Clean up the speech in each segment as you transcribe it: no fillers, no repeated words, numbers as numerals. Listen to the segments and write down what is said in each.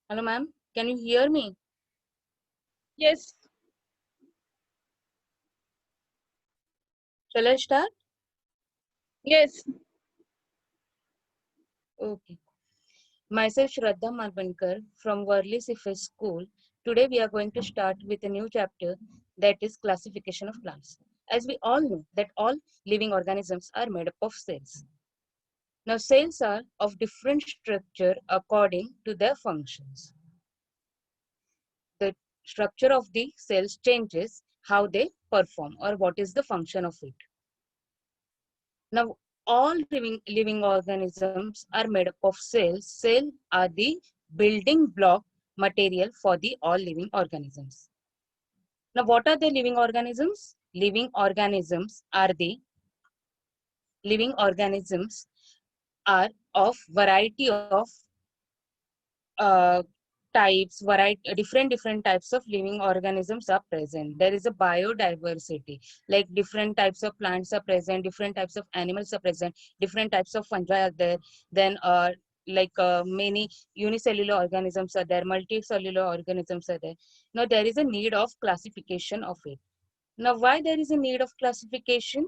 Hello, ma'am. Can you hear me? Yes, Shall I start? yes. Okay. Myself, Shraddha Marbankar from Worli CFS School. Today, we are going to start with a new chapter that is classification of plants. As we all know, that all living organisms are made up of cells. Now, cells are of different structure according to their functions. The structure of the cells changes how they perform or what is the function of it. Now, all living organisms are made up of cells. Cells are the building block material for the all living organisms. Now, what are the living organisms? Living organisms are of variety of uh, different types of living organisms are present. There is a biodiversity, like different types of plants are present, different types of animals are present, different types of fungi are there. Then many unicellular organisms are there, multicellular organisms are there. Now there is a need of classification of it. Now why there is a need of classification?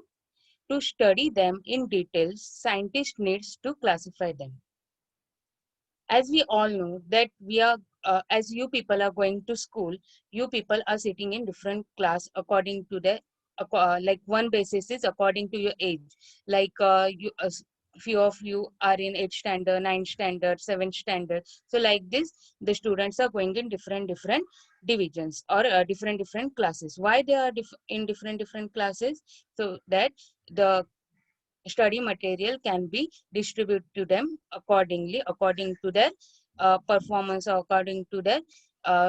To study them in details, scientist needs to classify them. As we all know that we are as you people are going to school, you people are sitting in different class according to the like one basis is according to your age, like few of you are in 8th standard, 9th standard, 7th standard. So like this, the students are going in different divisions or different classes. Why they are in different classes? So that the study material can be distributed to them accordingly, according to their performance or according to their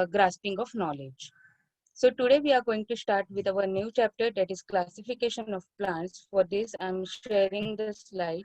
grasping of knowledge. So today we are going to start with our new chapter, that is classification of plants. For this, I'm sharing the slide.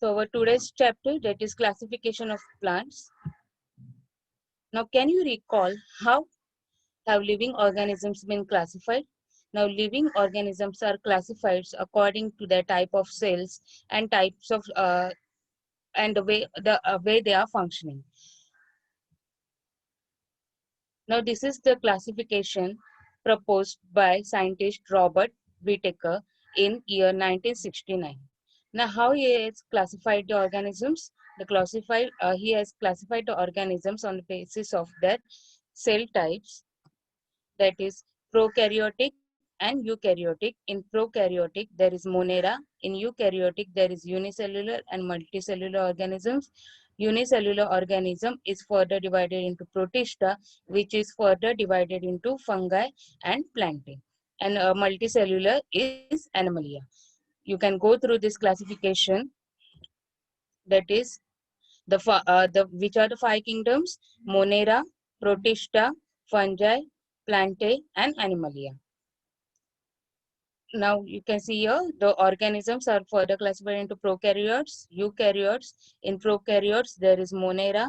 So our today's chapter, that is classification of plants. Now, can you recall how have living organisms been classified? Now, living organisms are classified according to their type of cells and types of and the way they are functioning. Now, this is the classification proposed by scientist Robert Whittaker in year 1969. Now, how he has classified the organisms? He has classified the organisms on the basis of their cell types, that is prokaryotic and eukaryotic. In prokaryotic, there is Monera. In eukaryotic, there is unicellular and multicellular organisms. Unicellular organism is further divided into protista, which is further divided into fungi and plantae. And multicellular is animalia. You can go through this classification. That is the which are the five kingdoms: Monera, protista, fungi, plantae, and animalia. Now you can see here the organisms are further classified into prokaryotes, eukaryotes. In prokaryotes, there is Monera.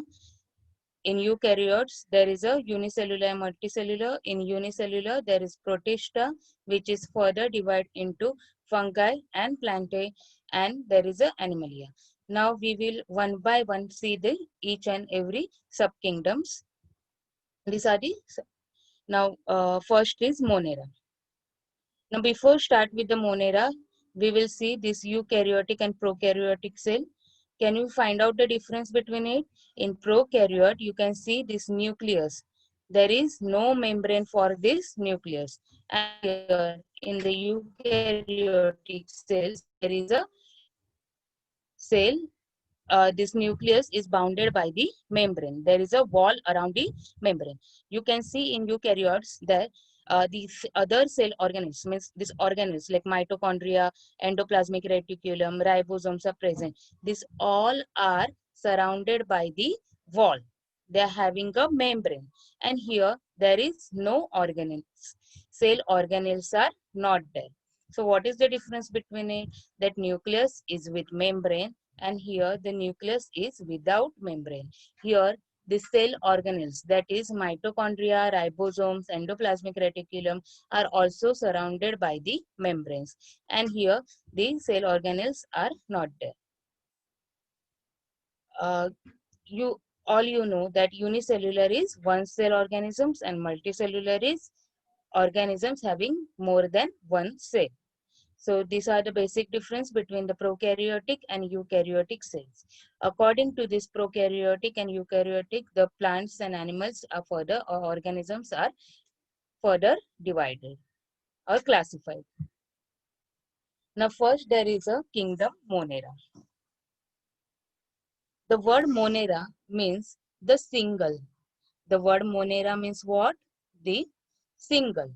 In eukaryotes, there is a unicellular and multicellular. In unicellular, there is Protista, which is further divided into fungi and plantae, and there is a animalia. Now we will one by one see the each and every subkingdoms. These are the now first is Monera. Now, before start with the Monera, we will see this eukaryotic and prokaryotic cell. Can you find out the difference between it? In prokaryote, you can see this nucleus. there is no membrane for this nucleus. And here in the eukaryotic cells, there is a cell. This nucleus is bounded by the membrane. There is a wall around the membrane. You can see in eukaryotes that these other cell organelles, means these organelles like mitochondria, endoplasmic reticulum, ribosomes are present. These all are surrounded by the wall. They are having a membrane. And here there is no organelles. Cell organelles are not there. So what is the difference between it? That nucleus is with membrane, and here the nucleus is without membrane. Here the cell organelles, that is mitochondria, ribosomes, endoplasmic reticulum, are also surrounded by the membranes, and here the cell organelles are not there. Uh, you you know that unicellular is one cell organisms and multicellular is organisms having more than one cell. So these are the basic difference between the prokaryotic and eukaryotic cells. According to this prokaryotic and eukaryotic, the plants and animals are further, or organisms are further divided or classified. Now first there is a kingdom Monera. The word Monera means the single. The word Monera means what? The single.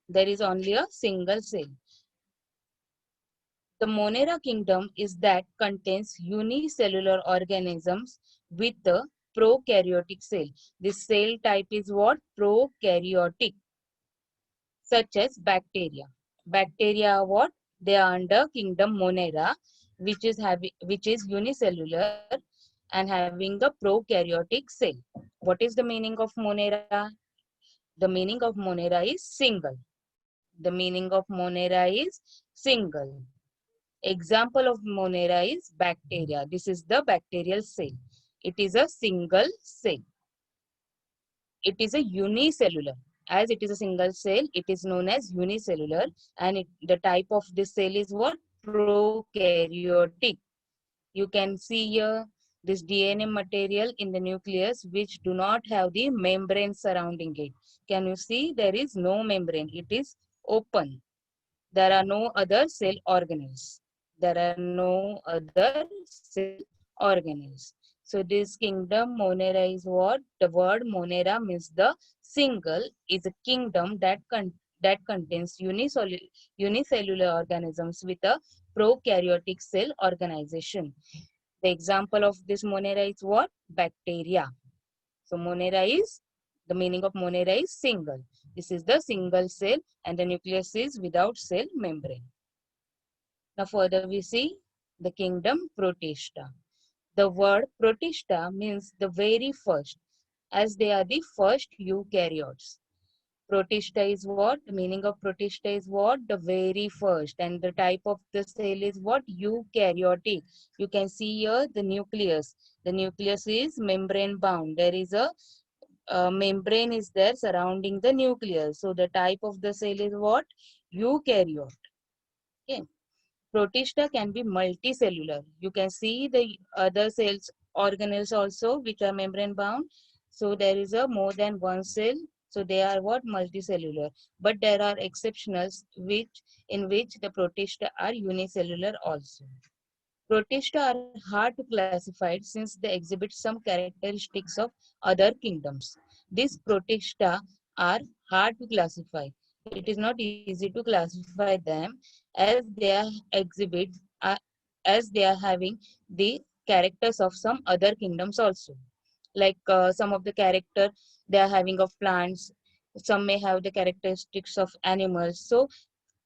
There is only a single cell. The Monera kingdom is that contains unicellular organisms with the prokaryotic cell. This cell type is what? Prokaryotic, such as bacteria. Bacteria are what? They are under kingdom Monera, which is unicellular and having a prokaryotic cell. What is the meaning of Monera? The meaning of Monera is single. The meaning of Monera is single. Example of Monera is bacteria. This is the bacterial cell. It is a single cell. It is a unicellular. As it is a single cell, it is known as unicellular, and the type of this cell is what? Prokaryotic. You can see here this DNA material in the nucleus which do not have the membrane surrounding it. Can you see? There is no membrane. It is open. There are no other cell organelles. There are no other cell organelles. So this kingdom Monera is what? The word Monera means the single is a kingdom that contains unicellular organisms with a prokaryotic cell organization. The example of this Monera is what? Bacteria. So Monera is, the meaning of Monera is single. This is the single cell and the nucleus is without cell membrane. Now further we see the kingdom Protista. The word Protista means the very first, as they are the first eukaryotes. Protista is what? The meaning of Protista is what? The very first. And the type of the cell is what? Eukaryotic. You can see here the nucleus. The nucleus is membrane bound. There is a membrane is there surrounding the nucleus. So the type of the cell is what? Eukaryote. Okay. Protista can be multicellular. You can see the other cells, organelles also, which are membrane bound. So there is a more than one cell. So they are what? Multicellular. But there are exceptionals in which the protista are unicellular also. Protista are hard to classify since they exhibit some characteristics of other kingdoms. These protista are hard to classify. It is not easy to classify them as they are exhibit uh, as they are having the characters of some other kingdoms also. Like some of the character they are having of plants, some may have the characteristics of animals. So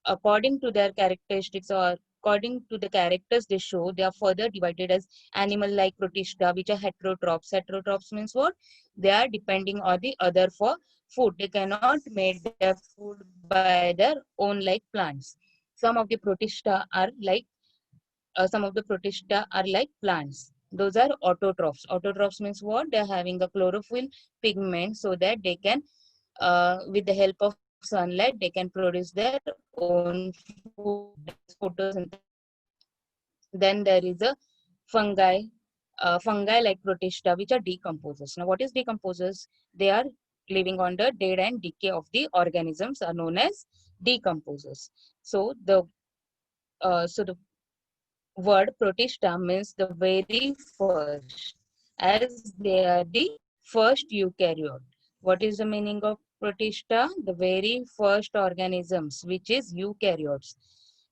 according to their characteristics or according to the characters they show, they are further divided as animal like protista, which are heterotrophs. Heterotrophs means what? They are depending on the other for food. They cannot make their food by their own like plants. Some of the protista are like some of the protista are like plants. Those are autotrophs. Autotrophs means what? They are having a chlorophyll pigment so that they can with the help of sunlight, they can produce their own food. That is photosynthesis. Then there is a fungi, fungi like protista, which are decomposers. Now, what is decomposers? They are living on the dead and decay of the organisms are known as decomposers. So the word protista means the very first, as they are the first eukaryote. What is the meaning of protista? The very first organisms, which is eukaryotes.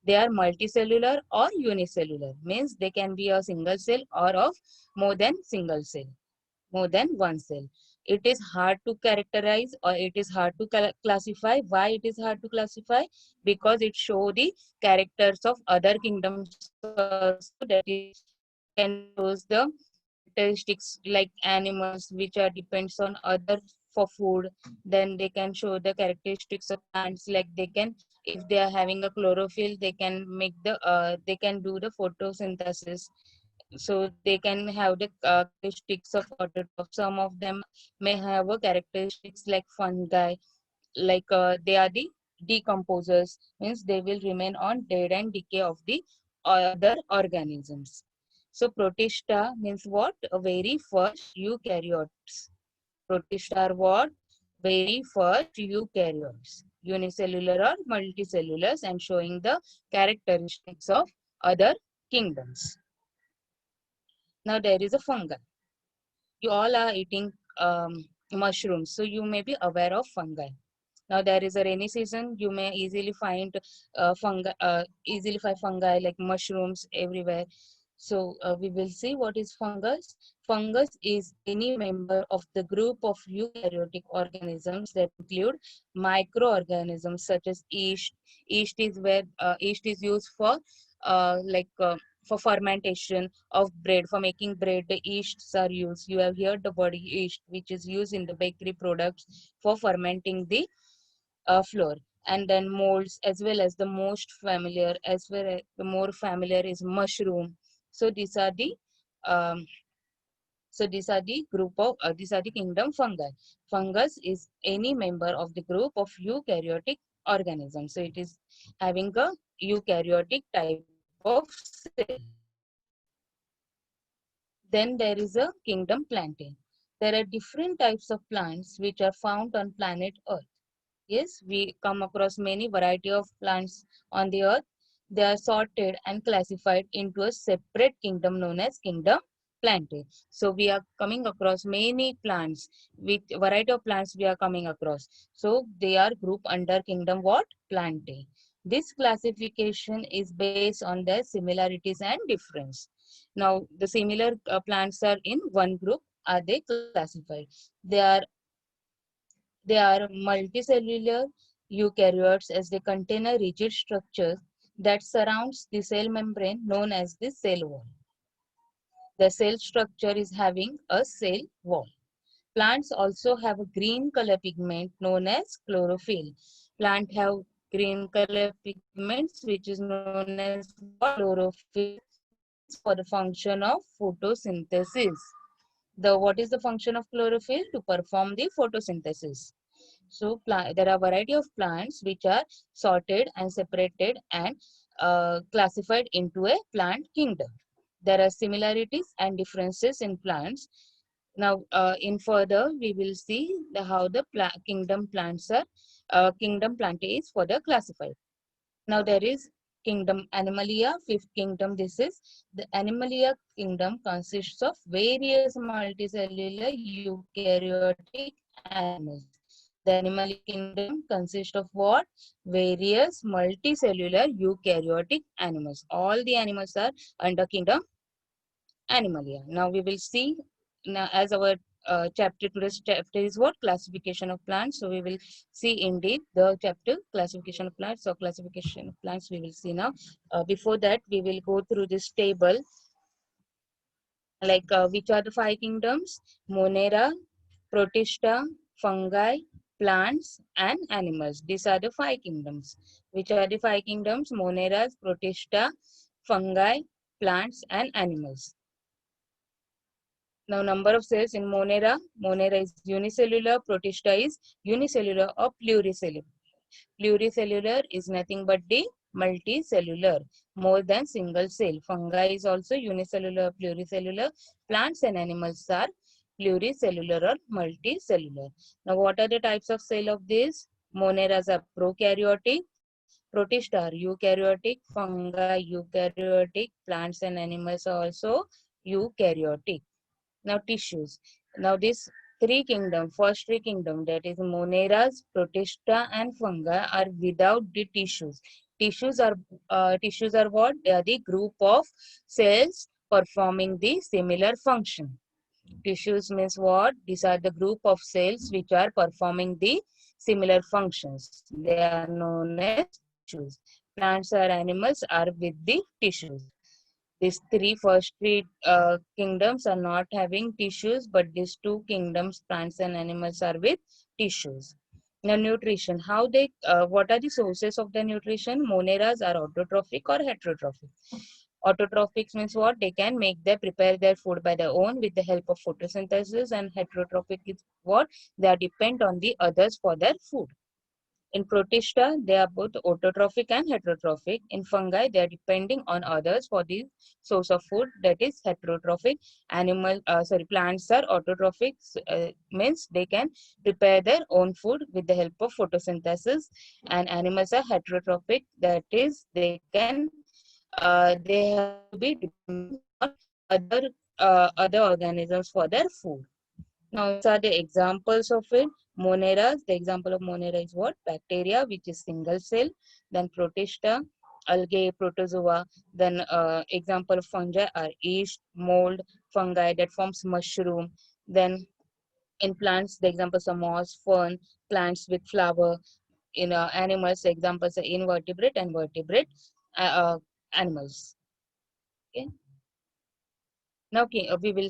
They are multicellular or unicellular, means they can be a single cell or of more than single cell, more than one cell. It is hard to characterize or it is hard to classify. Why it is hard to classify? Because it show the characters of other kingdoms also, that is, it can shows the characteristics like animals which are depends on other for food. Then they can show the characteristics of plants, like they can, if they are having a chlorophyll, they can make the they can do the photosynthesis, so they can have the characteristics of autotroph. Some of them may have a characteristics like fungi, like they are the decomposers, means they will remain on dead and decay of the other organisms. So protista means what? A very first eukaryotes. Protista are what? Very first eukaryotes, unicellular or multicellulars, and showing the characteristics of other kingdoms. Now there is a fungi. You all are eating mushrooms, so you may be aware of fungi. Now there is a rainy season. You may easily find fungi like mushrooms everywhere. So we will see what is fungus. Fungus is any member of the group of eukaryotic organisms that include microorganisms such as yeast. Yeast is used for for fermentation of bread. For making bread, the yeasts are used. You have heard the word yeast, which is used in the bakery products for fermenting the flour. And then molds, as well as the most familiar, as well as the more familiar is mushroom. So these are the um, these are the kingdom fungi. Fungus is any member of the group of eukaryotic organisms. So it is having a eukaryotic type of cell. Then there is a kingdom plantae. There are different types of plants which are found on planet Earth. Yes, we come across many variety of plants on the earth. They are sorted and classified into a separate kingdom known as kingdom plantae. So we are coming across many plants, with variety of plants we are coming across. So they are grouped under kingdom what? Plantae. This classification is based on their similarities and difference. Now the similar plants are in one group. Are they classified? They are they are multicellular eukaryotes, as they contain a rigid structure that surrounds the cell membrane known as the cell wall. The cell structure is having a cell wall. Plants also have a green color pigment known as chlorophyll. Plants have green color pigments which is known as what? Chlorophyll. This is for the function of photosynthesis. What is the function of chlorophyll? To perform the photosynthesis. So there are variety of plants which are sorted and separated and classified into a plant kingdom. There are similarities and differences in plants. Now, in further, we will see how the kingdom plants are, kingdom plant is further classified. Now there is kingdom Animalia, fifth kingdom. This is the Animalia kingdom consists of various multicellular eukaryotic animals. The Animalia kingdom consists of what? Various multicellular eukaryotic animals. All the animals are under kingdom Animalia. Now we will see, now as our today's chapter is what? Classification of plants. So we will see indeed the chapter classification of plants. So classification of plants we will see now. Before that, we will go through this table, like which are the five kingdoms? Monera, Protista, fungi, plants, and animals. These are the five kingdoms. Which are the five kingdoms? Monera, Protista, fungi, plants, and animals. Now, number of cells in Monera. Monera is unicellular, Protista is unicellular or pluricellular. Pluricellular is nothing but the multicellular, more than single cell. Fungi is also unicellular, pluricellular. Plants and animals are pluricellular or multicellular. Now, what are the types of cell of this? Moneras are prokaryotic, protists are eukaryotic, fungi eukaryotic, plants and animals are also eukaryotic. Now, tissues. Now, this three kingdom, first three kingdom, that is moneras, protista, and fungi are without the tissues. Tissues are what? They are the group of cells performing the similar function. Tissues means what? These are the group of cells which are performing the similar functions. They are known as tissues. Plants or animals are with the tissues. These first three kingdoms are not having tissues, but these two kingdoms, plants and animals, are with tissues. Now, nutrition. What are the sources of the nutrition? Moneras are autotrophic or heterotrophic. Autotrophic means what? They can prepare their food by their own with the help of photosynthesis, and heterotrophic is what? They are depend on the others for their food. In protista, they are both autotrophic and heterotrophic. In fungi, they are depending on others for the source of food, that is heterotrophic. Plants are autotrophic, means they can prepare their own food with the help of photosynthesis, and animals are heterotrophic, that is they have to be depending on other other organisms for their food. Now, these are the examples of it. Moneras, the example of Monera is what? Bacteria, which is single cell. Then Protista, algae, protozoa. Then example of fungi are yeast, mold, fungi that forms mushroom. Then in plants, the examples are moss, fern, plants with flower. In animals, the examples are invertebrate and vertebrate animals. Okay. Now we will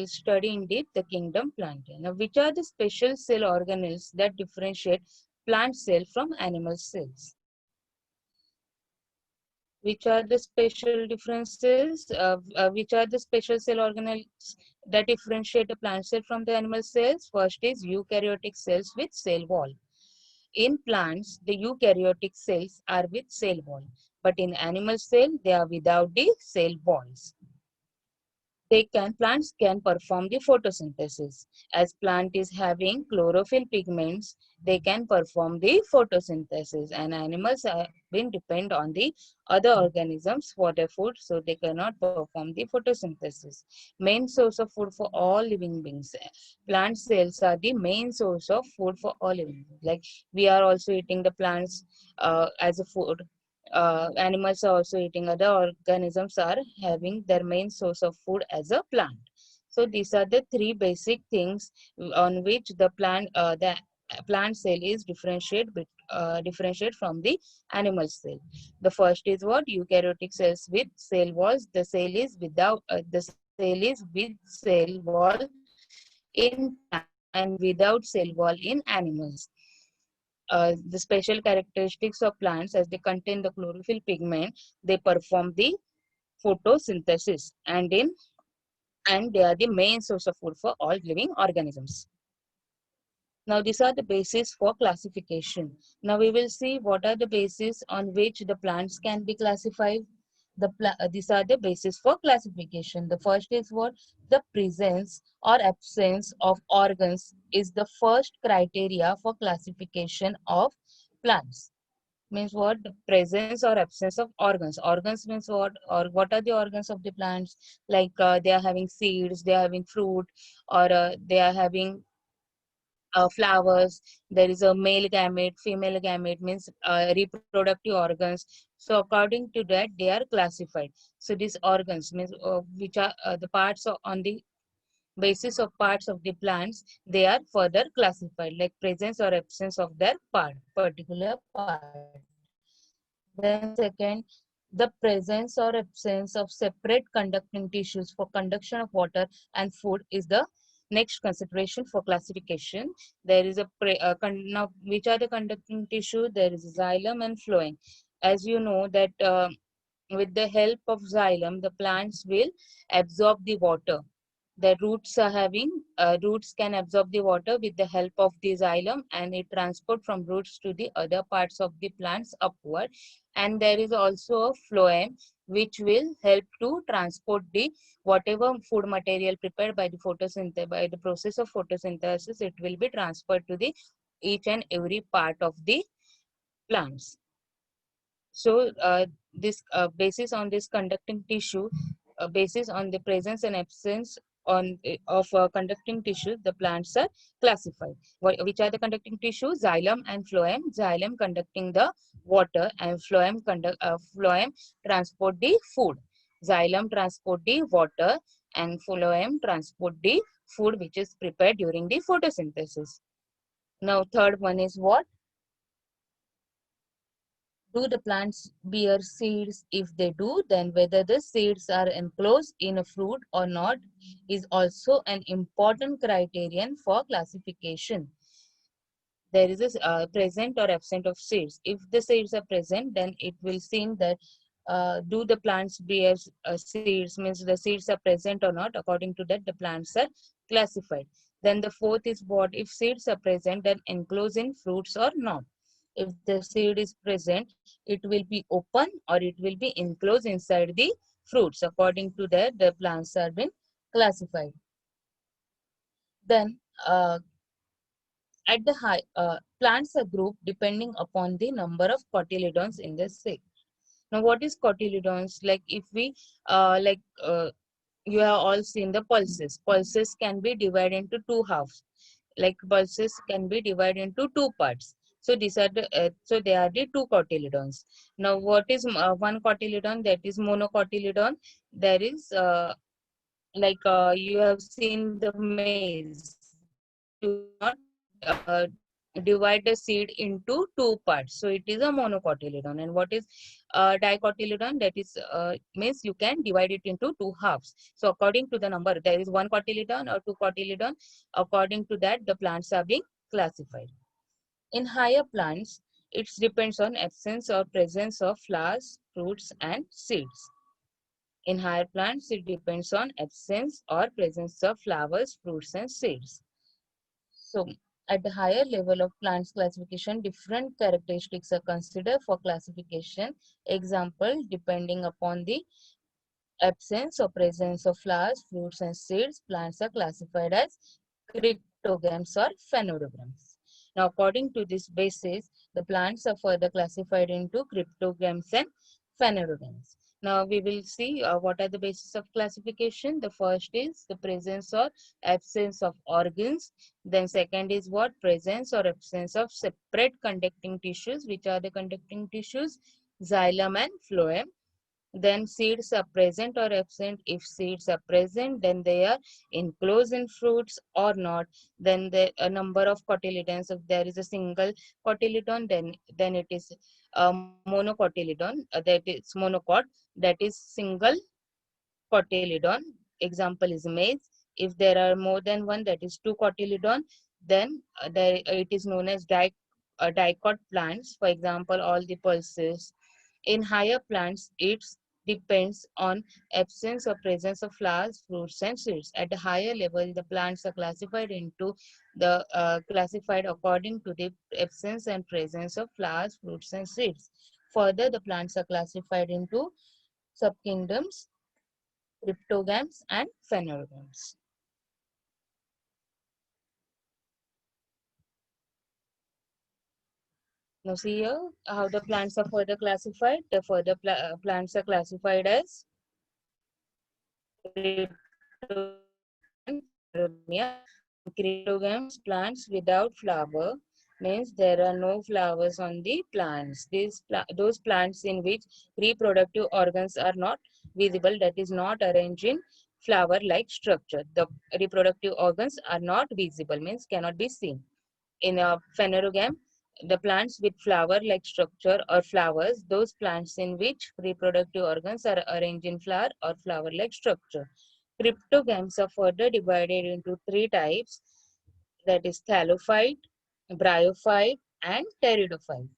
study in depth the kingdom Plantae. Now, which are the special cell organelles that differentiate plant cell from animal cells? Which are the special differences? Which are the special cell organelles that differentiate a plant cell from the animal cells? First is eukaryotic cells with cell wall. In plants, the eukaryotic cells are with cell wall, but in animal cell, they are without the cell walls. Plants can perform the photosynthesis. As plant is having chlorophyll pigments, they can perform the photosynthesis, and animals have been depend on the other organisms for their food, so they cannot perform the photosynthesis. Main source of food for all living beings. Plant cells are the main source of food for all living beings. Like we are also eating the plants as a food. Animals are also eating, other organisms are having their main source of food as a plant. So these are the three basic things on which the plant cell is differentiate from the animal cell. The first is what? Eukaryotic cells with cell walls. The cell is with cell wall in plants and without cell wall in animals. The special characteristics of plants, as they contain the chlorophyll pigment, they perform the photosynthesis, and they are the main source of food for all living organisms. Now, these are the basis for classification. Now, we will see what are the bases on which the plants can be classified. These are the basis for classification. The first is what? The presence or absence of organs is the first criteria for classification of plants. Means what? The presence or absence of organs. Organs means what? Or what are the organs of the plants? Like they are having seeds, they are having fruit, or they are having flowers. There is a male gamete, female gamete, means reproductive organs. So according to that, they are classified. So these organs means which are the parts on the basis of parts of the plants, they are further classified, like presence or absence of their particular part. Then second, the presence or absence of separate conducting tissues for conduction of water and food is the next consideration for classification. There is now which are the conducting tissue? There is xylem and phloem. As you know that with the help of xylem, the plants will absorb the water. The roots can absorb the water with the help of the xylem, and it transport from roots to the other parts of the plants upward. And there is also a phloem which will help to transport the whatever food material prepared by the by the process of photosynthesis. It will be transferred to the each and every part of the plants. So this basis on this conducting tissue, basis on the presence and absence of conducting tissue, the plants are classified. Which are the conducting tissue? Xylem and phloem. Xylem conducting the water, and phloem transport the food. Xylem transport the water, and phloem transport the food which is prepared during the photosynthesis. Now third one is what? Do the plants bear seeds? If they do, then whether the seeds are enclosed in a fruit or not is also an important criterion for classification. There is a present or absent of seeds. If the seeds are present, then it will seem that do the plants bear seeds, means the seeds are present or not. According to that, the plants are classified. Then the fourth is what? If seeds are present, then enclosed in fruits or not. If the seed is present, it will be open or it will be enclosed inside the fruits. According to that, the plants are been classified. Then at the high plants are grouped depending upon the number of cotyledons in the seed. Now, what is cotyledons? Like if we you have all seen the pulses. Pulses can be divided into two halves. Like pulses can be divided into two parts. So these are so they are the two cotyledons. Now, what is one cotyledon? That is monocotyledon. There is you have seen the maize. Maize do not divide the seed into two parts. So it is a monocotyledon. And what is dicotyledon? That is means you can divide it into two halves. So according to the number, there is one cotyledon or two cotyledon. According to that, the plants are being classified. In higher plants, it depends on absence or presence of flowers, fruits, and seeds. In higher plants, it depends on absence or presence of flowers, fruits, and seeds. So, at the higher level of plants classification, different characteristics are considered for classification. Example, depending upon the absence or presence of flowers, fruits, and seeds, plants are classified as cryptogams or phanerogams. Now, according to this basis, the plants are further classified into cryptogams and phanerogams. Now, we will see what are the basis of classification. The first is the presence or absence of organs. Then second is what? Presence or absence of separate conducting tissues. Which are the conducting tissues? Xylem and phloem. Then seeds are present or absent. If seeds are present, then they are enclosed in fruits or not. Then the a number of cotyledons. If there is a single cotyledon, then it is monocotyledon. That is monocot. That is single cotyledon. Example is maize. If there are more than one, that is two cotyledon. Then it is known as dicot plants. For example, all the pulses. In higher plants, it depends on absence or presence of flowers, fruits, and seeds. At a higher level, the plants are classified according to the absence and presence of flowers, fruits, and seeds. Further, the plants are classified into subkingdoms, cryptogams, and phanerogams. Now, see here how the plants are further classified. The further plants are classified as cryptogams and phanerogams. In cryptogams, plants without flower means there are no flowers on the plants. Those plants in which reproductive organs are not visible, that is not arranged in flower-like structure. The reproductive organs are not visible, means cannot be seen. In a phanerogam, the plants with flower-like structure or flowers, those plants in which reproductive organs are arranged in flower or flower-like structure. Cryptogams are further divided into three types, that is thallophyte, bryophyte, and pteridophyte.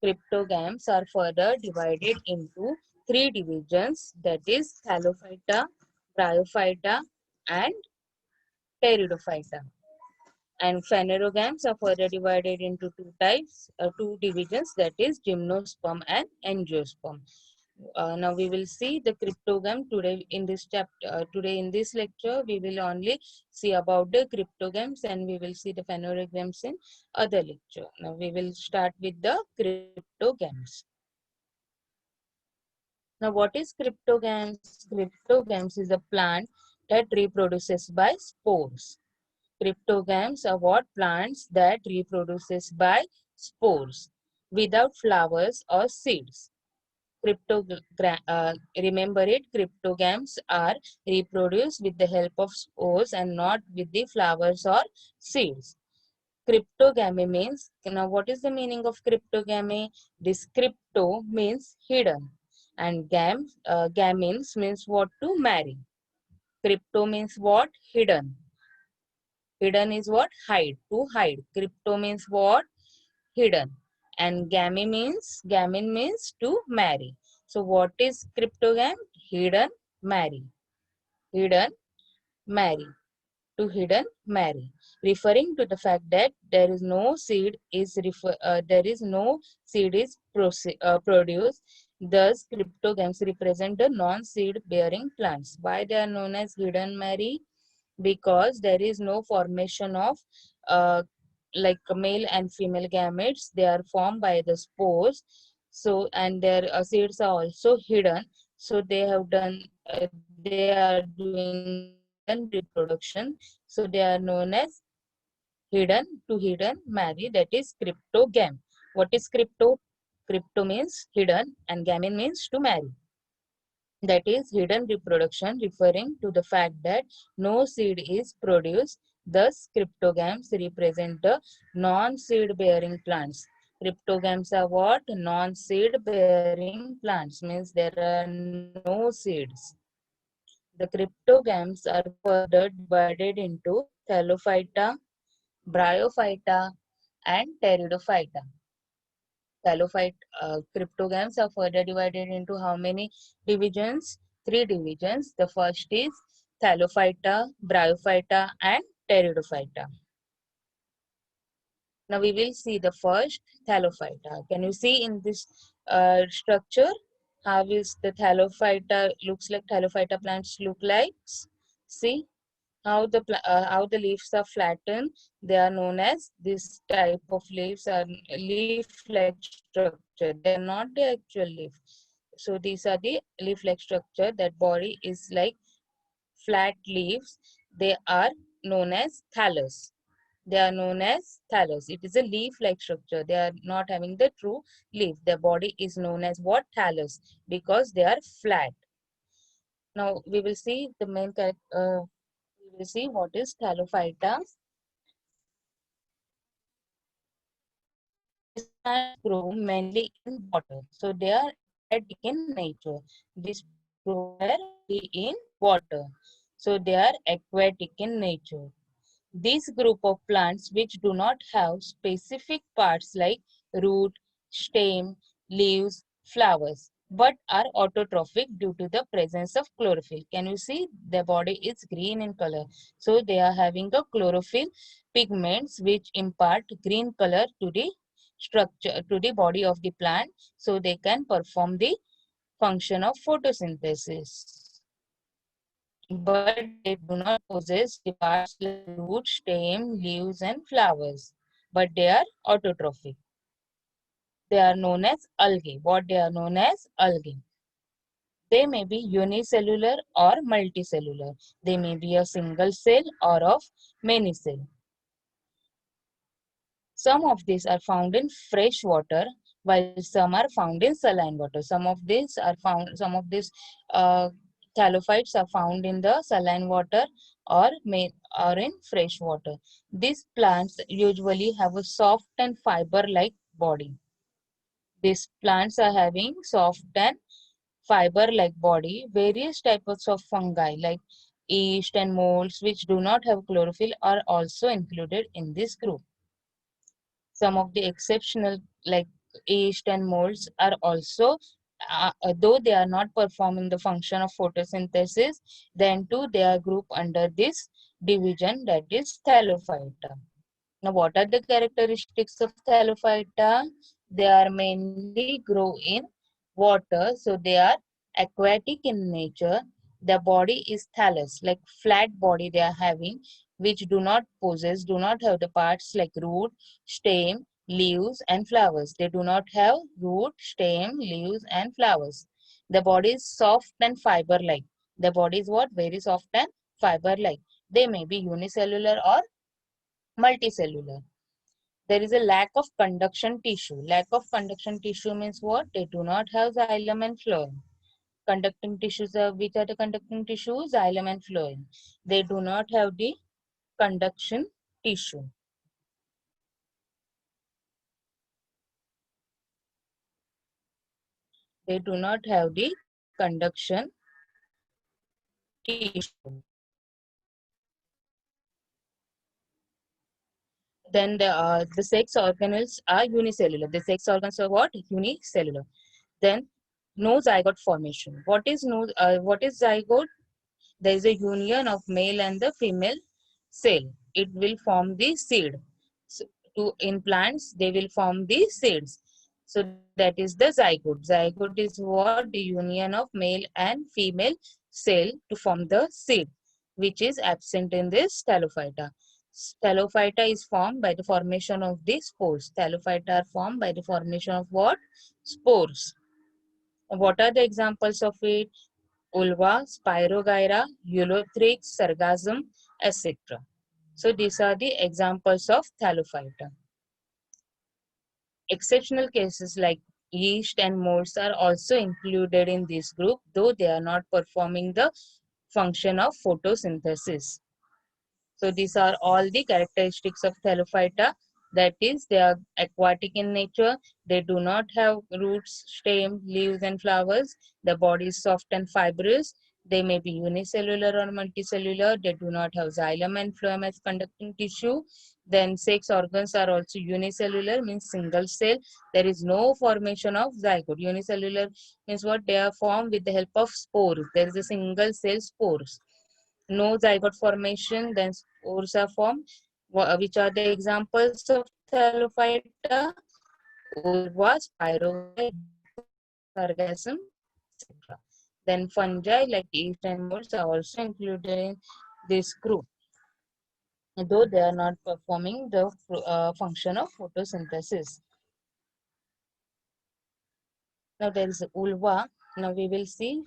Cryptogams are further divided into three divisions, that is thallophyta, Bryophyta, and Pteridophyta. And phanerogams are further divided into two types, two divisions, that is gymnosperm and angiosperm. Now we will see the cryptogam today in this chapter. Today in this lecture, we will only see about the cryptogams, and we will see the phanerogams in other lecture. Now we will start with the cryptogams. Now what is cryptogams? Cryptogams is a plant that reproduces by spores. Cryptogams are what plants that reproduces by spores without flowers or seeds. Remember it, cryptogams are reproduced with the help of spores and not with the flowers or seeds. Cryptogamy means, now what is the meaning of cryptogamy? This crypto means hidden, and gamins means what? To marry. Crypto means what? Hidden. Hidden is what? Hide, to hide. Crypto means what? Hidden. And gamin means to marry. So what is cryptogam? Hidden, marry. Hidden, marry. To hidden, marry. Referring to the fact that there is no seed produced. Thus, cryptogams represent the non-seed bearing plants. Why they are known as hidden marry? Because there is no formation of uh, like male and female gametes. They are formed by the spores. So, and their seeds are also hidden. So they are doing the hidden reproduction. So they are known as hidden, to hidden marry, that is cryptogam. What is crypto? Crypto means hidden and gamin means to marry. That is hidden reproduction, referring to the fact that no seed is produced. Thus, cryptogams represent the non-seed bearing plants. Cryptogams are what? Non-seed bearing plants, means there are no seeds. The cryptogams are further divided into Thallophyta, Bryophyta, and Pteridophyta. Cryptogams are further divided into how many divisions? Three divisions. The first is Thallophyta, Bryophyta, and Pteridophyta. Now we will see the first Thallophyta. Can you see in this structure how is the Thallophyta looks like? Thallophyta plants look like. See how the leaves are flattened. They are known as, this type of leaves are leaf-like structure. They are not the actual leaf. So these are the leaf-like structure. That body is like flat leaves. They are known as thallus. They are known as thallus. It is a leaf-like structure. They are not having the true leaf. Their body is known as what? Thallus, because they are flat. Now we will see the we will see what is Thallophyta. These plants grow mainly in water. So they are aquatic in nature. These plants grow where? Mainly in water. So they are aquatic in nature. This group of plants which do not have specific parts like root, stem, leaves, flowers, but are autotrophic due to the presence of chlorophyll. Can you see their body is green in color? So they are having a chlorophyll pigments which impart green color to the structure, to the body of the plant, so they can perform the function of photosynthesis. But they do not possess the parts like root, stem, leaves, and flowers. But they are autotrophic. They are known as algae. What they are known as? Algae. They may be unicellular or multicellular. They may be a single cell or of many cells. Some of these are found in fresh water, while some are found in saline water. Some of these uh, thallophytes are found in the saline water or in fresh water. These plants usually have a soft and fiber-like body. These plants are having soft and fiber-like body. Various types of fungi like yeast and molds which do not have chlorophyll are also included in this group. Some of the exceptional like yeast and molds are also though they are not performing the function of photosynthesis, then too they are grouped under this division, that is Thallophyta. Now, what are the characteristics of Thallophyta? They are mainly grow in water, so they are aquatic in nature. The body is thallus, like flat body they are having, which do not have the parts like root, stem, leaves, and flowers. They do not have root, stem, leaves, and flowers. The body is soft and fiber-like. The body is what? Very soft and fiber-like. They may be unicellular or multicellular. There is a lack of conduction tissue. Lack of conduction tissue means what? They do not have xylem and phloem. Conducting tissues are, which are the conducting tissues? Xylem and phloem. They do not have the conduction tissue. They do not have the conduction tissue. Then the sex organelles are unicellular. The sex organs are what? Unicellular. Then no zygote formation. What is zygote? There is a union of male and the female cell. It will form the seed. So, in plants, they will form the seeds. So that is the zygote. Zygote is what? The union of male and female cell to form the seed, which is absent in this Thallophyta. Thallophyta is formed by the formation of the spores. Thallophyta are formed by the formation of what? Spores. What are the examples of it? Ulva, Spirogyra, Ulothrix, Sargassum, etc. So these are the examples of Thallophyta. Exceptional cases like yeast and molds are also included in this group, though they are not performing the function of photosynthesis. So these are all the characteristics of Thallophyta. That is, they are aquatic in nature. They do not have roots, stem, leaves, and flowers. The body is soft and fibrous. They may be unicellular or multicellular. They do not have xylem and phloem as conducting tissue. Then sex organs are also unicellular, means single cell. There is no formation of zygote. Unicellular means what? They are formed with the help of spores. There is a single cell spores. No zygote formation, then spores are formed. Which are the examples of Thallophyta? Ulva, Spirogyra, Sargassum, etc. Then fungi like yeast and molds are also included in this group, though they are not performing the function of photosynthesis. Now there is ulva. Now we will see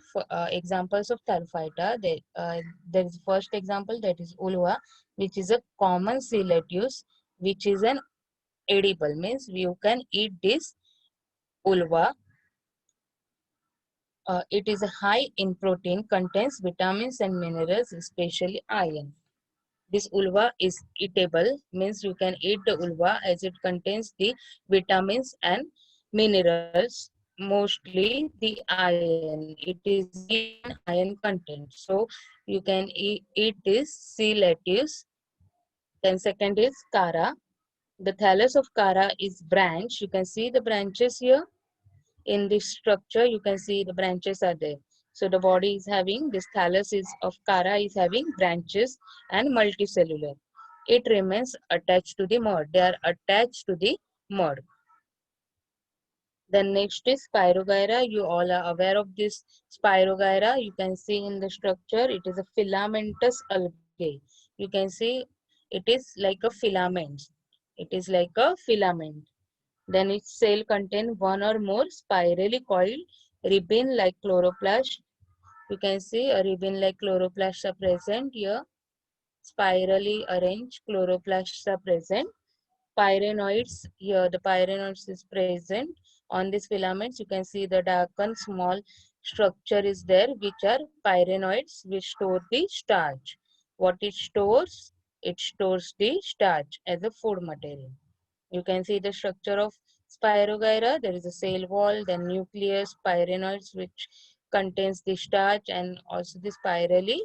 examples of Thallophyta. There is first example, that is ulva, which is a common sea lettuce, which is an edible, means you can eat this ulva. It is high in protein, contains vitamins and minerals, especially iron. This ulva is eatable, means you can eat the ulva as it contains the vitamins and minerals, mostly the iron. It is high in iron content. So you can eat this sea lettuce. Then second is Kara. The thallus of Kara is branch. You can see the branches here. In this structure, you can see the branches are there. So the body is having, this thallus is of Kara is having branches and multicellular. It remains attached to the mud. They are attached to the mud. Then next is Spirogyra. You all are aware of this Spirogyra. You can see in the structure, it is a filamentous algae. You can see it is like a filament. It is like a filament. Then each cell contains one or more spirally coiled ribbon-like chloroplast. You can see a ribbon-like chloroplasts are present here. Spirally arranged chloroplasts are present. Pyrenoids, here the pyrenoids is present. On these filaments, you can see the darkened small structure is there, which are pyrenoids, which store the starch. What it stores? It stores the starch as a food material. You can see the structure of Spirogyra. There is a cell wall, then nucleus, pyrenoids, which contains the starch, and also the spirally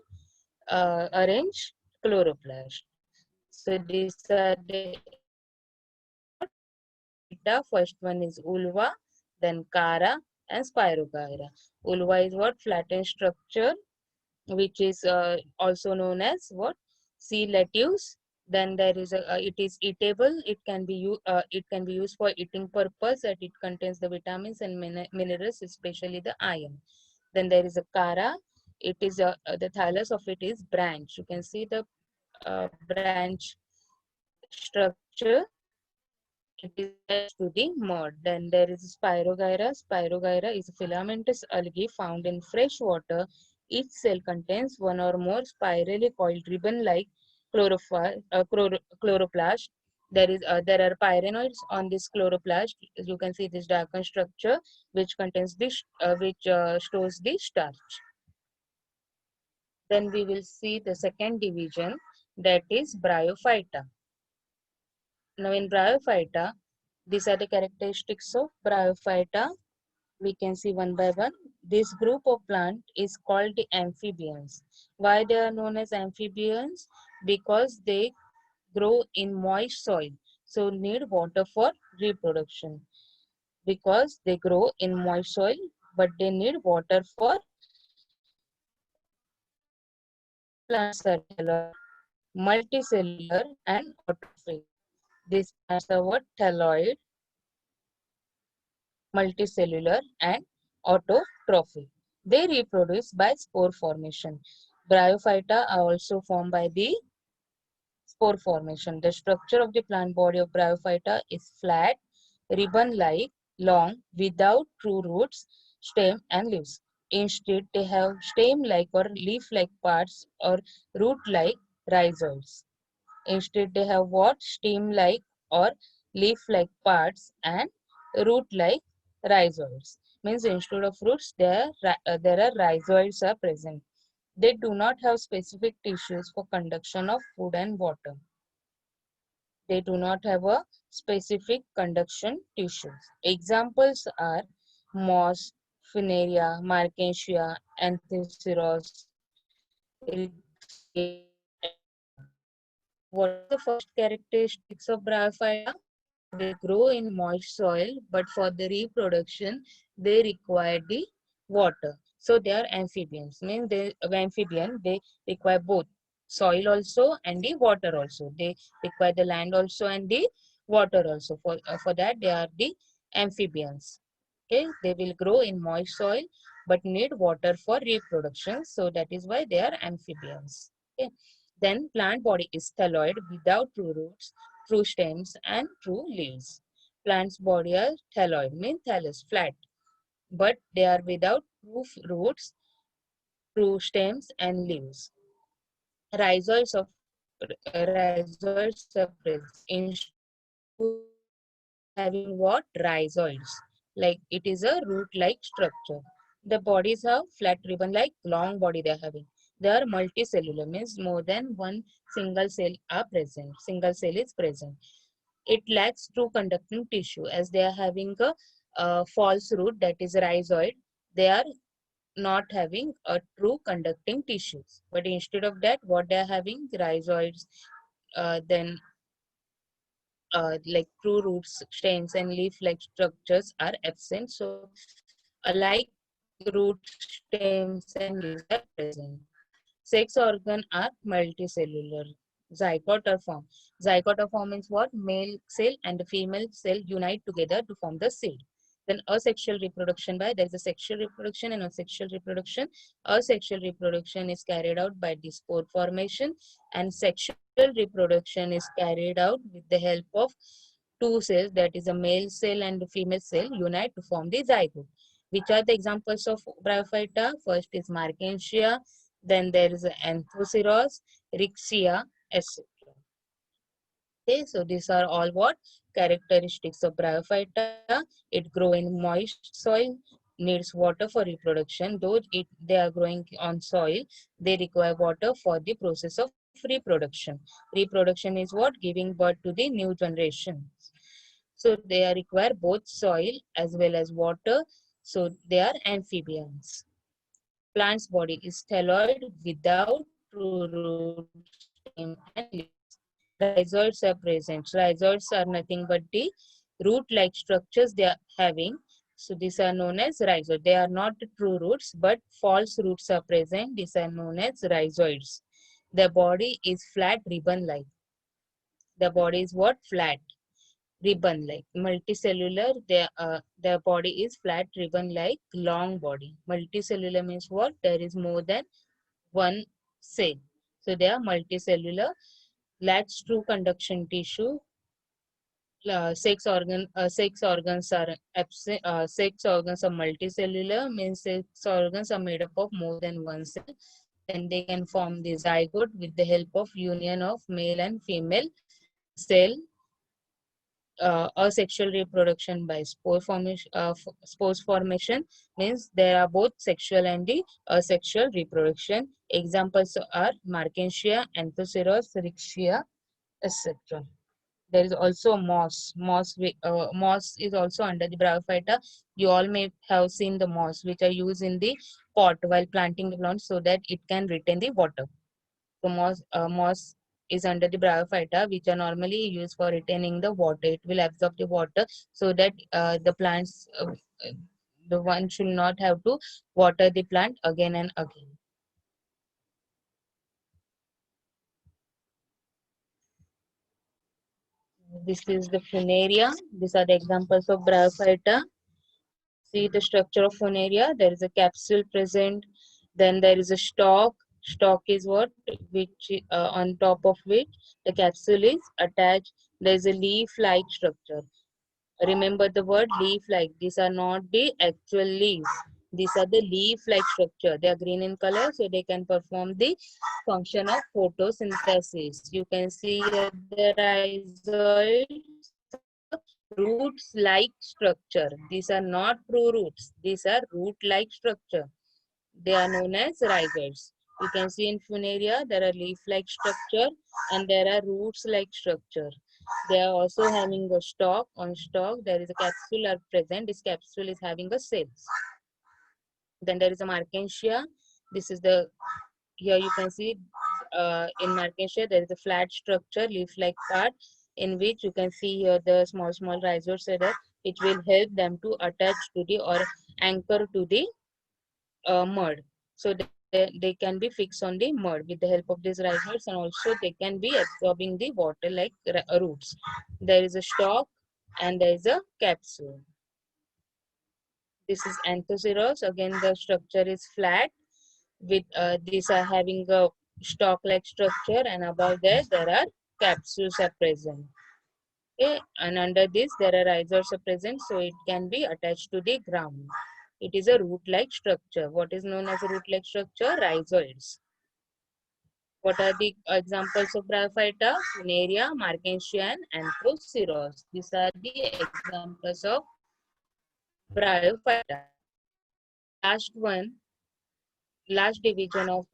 arranged chloroplast. So these are the examples of what? Thallophyta. First one is ulva, then Kara, and Spirogyra. Ulva is what? Flattened structure, which is also known as what? Sea lettuce. Then there is it is eatable. It can be used for eating purpose. That it contains the vitamins and minerals, especially the iron. Then there is a Kara. It is the thallus of it is branch. You can see the branch structure. It is attached to the mud. Then there is Spirogyra. Spirogyra is a filamentous algae found in fresh water. Each cell contains one or more spirally coiled ribbon-like chloroplast. There are pyrenoids on this chloroplast. You can see this darkened structure, which contains this, which stores the starch. Then we will see the second division, that is Bryophyta. Now in Bryophyta, these are the characteristics of Bryophyta. We can see one by one. This group of plant is called the amphibians. Why they are known as amphibians? Because they grow in moist soil, so need water for reproduction. Because they grow in moist soil, but they need water for plants are thalloid, multicellular, and autotrophic. These plants are what? Thalloid, multicellular, and autotrophic. They reproduce by spore formation. Bryophyta are also formed by the spore formation. The structure of the plant body of Bryophyta is flat, ribbon-like, long, without true roots, stem, and leaves. Instead, they have stem-like or leaf-like parts or root-like rhizoids. Instead, they have what? Stem-like or leaf-like parts and root-like rhizoids. Means instead of roots, there are rhizoids are present. They do not have specific tissues for conduction of food and water. They do not have a specific conduction tissues. Examples are moss, Funaria, Markensia, Anthocyrus, Rixia, etc. What is the first characteristics of Bryophyta? They grow in moist soil, but for the reproduction, they require the water. So they are amphibians. Means they amphibian. They require both soil also and the water also. They require the land also and the water also. For that, they are the amphibians. Okay, they will grow in moist soil but need water for reproduction. So that is why they are amphibians. Okay. Then plant body is thalloid without true roots, true stems, and true leaves. Plants body are thalloid, means thallus, flat, but they are without true roots, true stems, and leaves. Rhizoids of rhizoids are present. Instead of true roots, they are having what? Rhizoids. Like it is a root-like structure. The bodies have flat ribbon-like long body they are having. They are multicellular, means more than one single cell are present. Single cell is present. It lacks true conducting tissue as they are having a false root, that is rhizoid. They are not having a true conducting tissues. But instead of that, what they are having? Rhizoids, then like true roots, stems, and leaf-like structures are absent. So, alike roots, stems, and leaves are present. Sex organ are multicellular. Zygote or form. Zygote or form means what? Male cell and the female cell unite together to form the seed. Then asexual reproduction by, there is a sexual reproduction and asexual reproduction. Asexual reproduction is carried out by the spore formation, and sexual reproduction is carried out with the help of two cells, that is a male cell and a female cell unite to form the zygote. Which are the examples of Bryophyta? First is Markensia, then there is Anthocyrus, Rixia, etc. Okay, so these are all what? Characteristics of Bryophyta. It grow in moist soil, needs water for reproduction. Though they are growing on soil, they require water for the process of reproduction. Reproduction is what? Giving birth to the new generation. So they are require both soil as well as water. So they are amphibians. Plant's body is thalloid without true roots, stem, and leaves. Rhizoids are present. Rhizoids are nothing but the root-like structures they are having. So these are known as rhizoids. They are not true roots, but false roots are present. These are known as rhizoids. The body is flat ribbon-like. The body is what? Flat ribbon-like. Multicellular, their body is flat ribbon-like, long body. Multicellular means what? There is more than one cell. So they are multicellular. Lacks true conduction tissue. Sex organs are absent. Sex organs are multicellular, means sex organs are made up of more than one cell. Then they can form the zygote with the help of union of male and female cell. Asexual reproduction by spore formation. Spores formation means there are both sexual and the asexual reproduction. Examples are Markensia, Anthoceros, Rixia, etc. There is also moss. Moss is also under the Bryophyta. You all may have seen the moss, which are used in the pot while planting the plant so that it can retain the water. So moss is under the Bryophyta, which are normally used for retaining the water. It will absorb the water so that the plants, the one should not have to water the plant again and again. This is the Funaria. These are the examples of Bryophyta. See the structure of Funaria. There is a capsule present. Then there is a stalk. Stalk is what? Which on top of which the capsule is attached. There is a leaf-like structure. Remember the word leaf-like. These are not the actual leaves. These are the leaf-like structure. They are green in color, so they can perform the function of photosynthesis. You can see here the rhizoids have a roots-like structure. These are not true roots. These are root-like structure. They are known as rhizoids. You can see in Funaria, there are leaf-like structure and there are roots-like structure. They are also having a stalk. On stalk, there is a capsule are present. This capsule is having a cells. Then there is a Markensia. This is the, here you can see in Markensia, there is a flat structure, leaf-like part, in which you can see here the small rhizoids are there, which will help them to attach to the or anchor to the mud. So they can be fixed on the mud with the help of these rhizoids, and also they can be absorbing the water like roots. There is a stalk and there is a capsule. This is Anthoceros. Again, the structure is flat with these are having a stalk-like structure, and above there are capsules are present. Okay, and under this there are rhizoids are present, so it can be attached to the ground. It is a root-like structure. What is known as a root-like structure? Rhizoids. What are the examples of Bryophyta? Funaria, Markensia, and Anthoceros. These are the examples of Bryophyta. Last one, last division of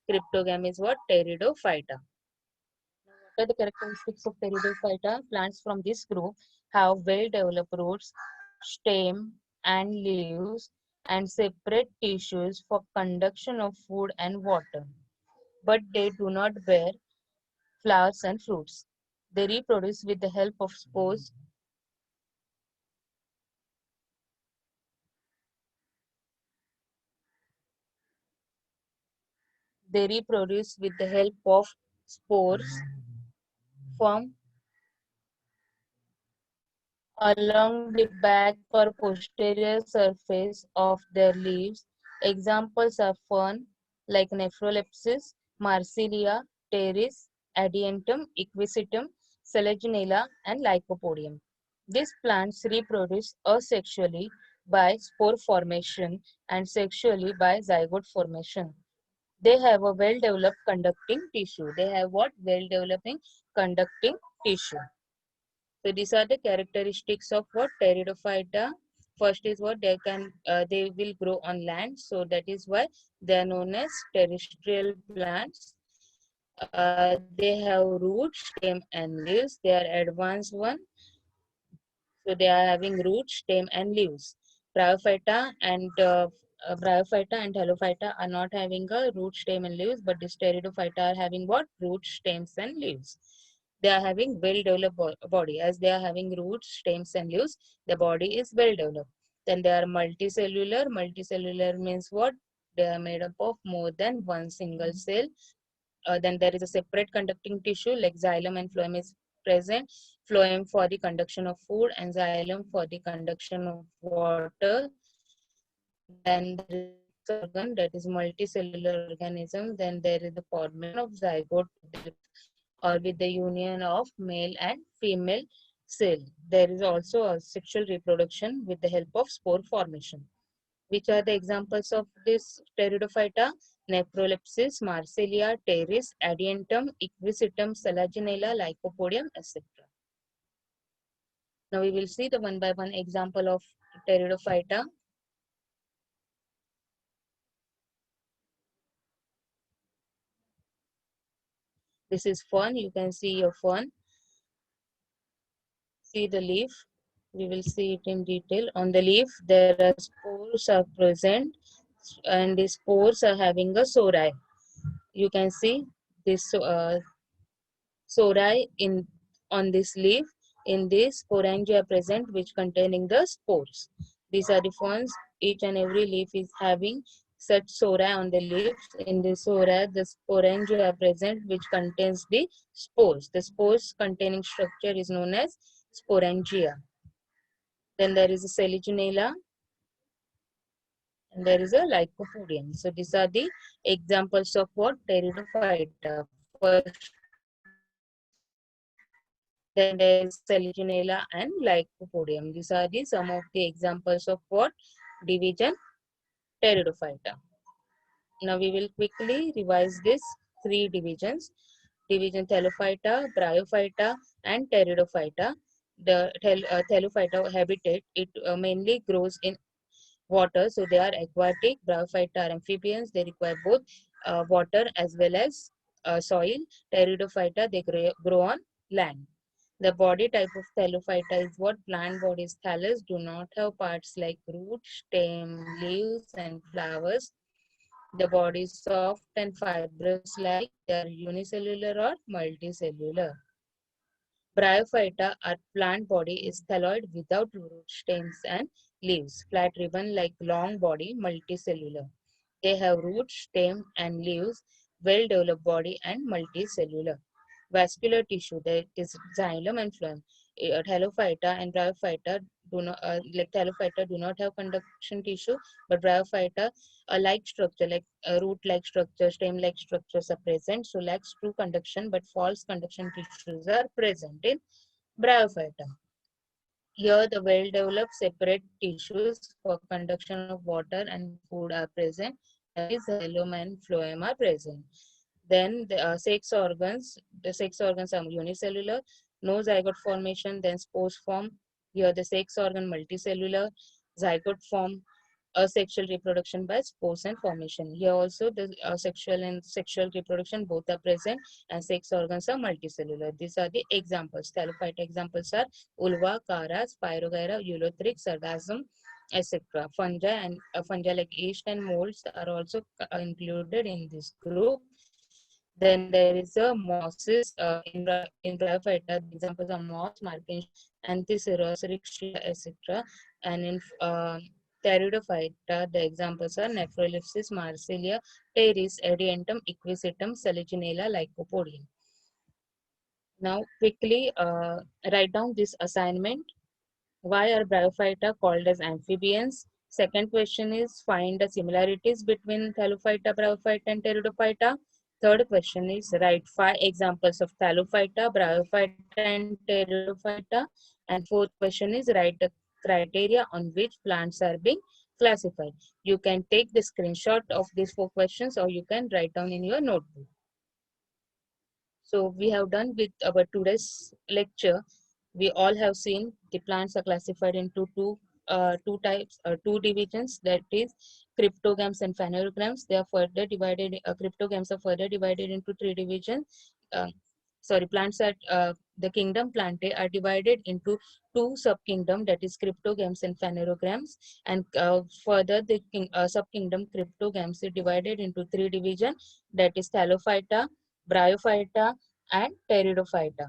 cryptogam is what? Pteridophyta. What are the characteristics of Pteridophyta? Plants from this group have well-developed roots, stem, and leaves, and separate tissues for conduction of food and water. But they do not bear flowers and fruits. They reproduce with the help of spores. They reproduce with the help of spores from along the back or posterior surface of their leaves. Examples are fern like Nephrolepis, Marsilia, Pteris, Adiantum, Equisetum, Selaginella, and Lycopodium. These plants reproduce asexually by spore formation and sexually by zygote formation. They have a well-developed conducting tissue. They have what? Well-developing conducting tissue. So these are the characteristics of what? Pteridophyta. First is what? They will grow on land. So that is why they are known as terrestrial plants. They have roots, stem, and leaves. They are advanced one. So they are having roots, stem, and leaves. Bryophyta and Bryophyta and Halophyta are not having a root, stem, and leaves, but the Pteridophyta are having what? Roots, stems, and leaves. they are having well-developed body. As they are having roots, stems, and leaves, the body is well-developed. Then they are multicellular. Multicellular means what? They are made up of more than one single cell. Then there is a separate conducting tissue like xylem and phloem is present. Phloem for the conduction of food and xylem for the conduction of water. Then there is a sex organ, that is multicellular organism. Then there is the formation of zygote or with the union of male and female cell. There is also a sexual reproduction with the help of spore formation. Which are the examples of this Pteridophyta? Necrolepsis, Marsillia, Pteris, Adiantum, Equisitum, Selaginella, Lycopodium, etc. Now we will see the one by one example of Pteridophyta. This is fern. You can see your fern. See the leaf. We will see it in detail. On the leaf, there are spores are present, and the spores are having a sori. You can see this sori in on this leaf. In this, sporangia present, which containing the spores. These are the ferns. Each and every leaf is having such sori on the leaves. In the sori, the sporangia are present, which contains the spores. The spores containing structure is known as sporangia. Then there is a Selaginella, and there is a Lycopodium. So these are the examples of what? Pteridophyta. First, then there is Selaginella and Lycopodium. These are the some of the examples of what? Division Pteridophyta. Now we will quickly revise these three divisions. Division Thallophyta, Bryophyta, and Pteridophyta. The Thallophyta habitat, it mainly grows in water, so they are aquatic. Bryophyta are amphibians. They require both water as well as soil. Pteridophyta, they grow on land. The body type of Thallophyta is what? Plant bodies. Thallus do not have parts like root, stem, leaves, and flowers. The body is soft and fibrous, like they are unicellular or multicellular. Bryophyta, our plant body is thalloid without root, stems, and leaves. Flat ribbon like long body, multicellular. They have root, stem, and leaves, well-developed body, and multicellular. Vascular tissue, that is xylem and phloem. Thallophyta and Bryophyta do not like Thallophyta do not have conduction tissue, but Bryophyta a like structure like root-like structure, stem-like structures are present. So lacks true conduction, but false conduction tissues are present in Bryophyta. Here, the well-developed separate tissues for conduction of water and food are present. That is, xylem and phloem are present. Then the sex organs are unicellular, no zygote formation, then spores form. Here the sex organ multicellular, zygote form, asexual reproduction by spores and formation. Here also the sexual and sexual reproduction both are present and sex organs are multicellular. These are the examples. Thallophyta examples are ulva, cara, spirogyra, ulothrix, sargassum, etc. Fungi and fungi like yeast and molds are also included in this group. Then there is a mosses in Bryophyta. The examples are moss, Marchantia, Anthoceros, Rixia, etc. And in Pteridophyta, the examples are Necrolepsis, Marsillia, Pteris, Adiantum, Equisitum, Selaginella, Lycopodium. Now, quickly write down this assignment. Why are Bryophyta called as amphibians? Second question is find the similarities between Thallophyta, Bryophyta, and Pteridophyta. Third question is write 5 examples of Thallophyta, Bryophyta, and Pteridophyta. And fourth question is write the criteria on which plants are being classified. You can take the screenshot of these 4 questions or you can write down in your notebook. So we have done with our today's lecture. We all have seen the plants are classified into two types, two divisions. That is cryptogams and phanerogams. They are further divided. Cryptogams are further divided into 3 divisions. Sorry, plants are the kingdom Plantae are divided into 2 subkingdom, that is cryptogams and phanerogams, and further the subkingdom cryptogams is divided into 3 division, that is Thallophyta, Bryophyta, and Pteridophyta.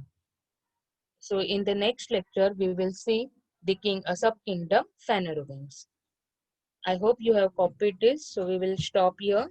So in the next lecture, we will see the subkingdom Phanerogames. I hope you have copied this. So we will stop here.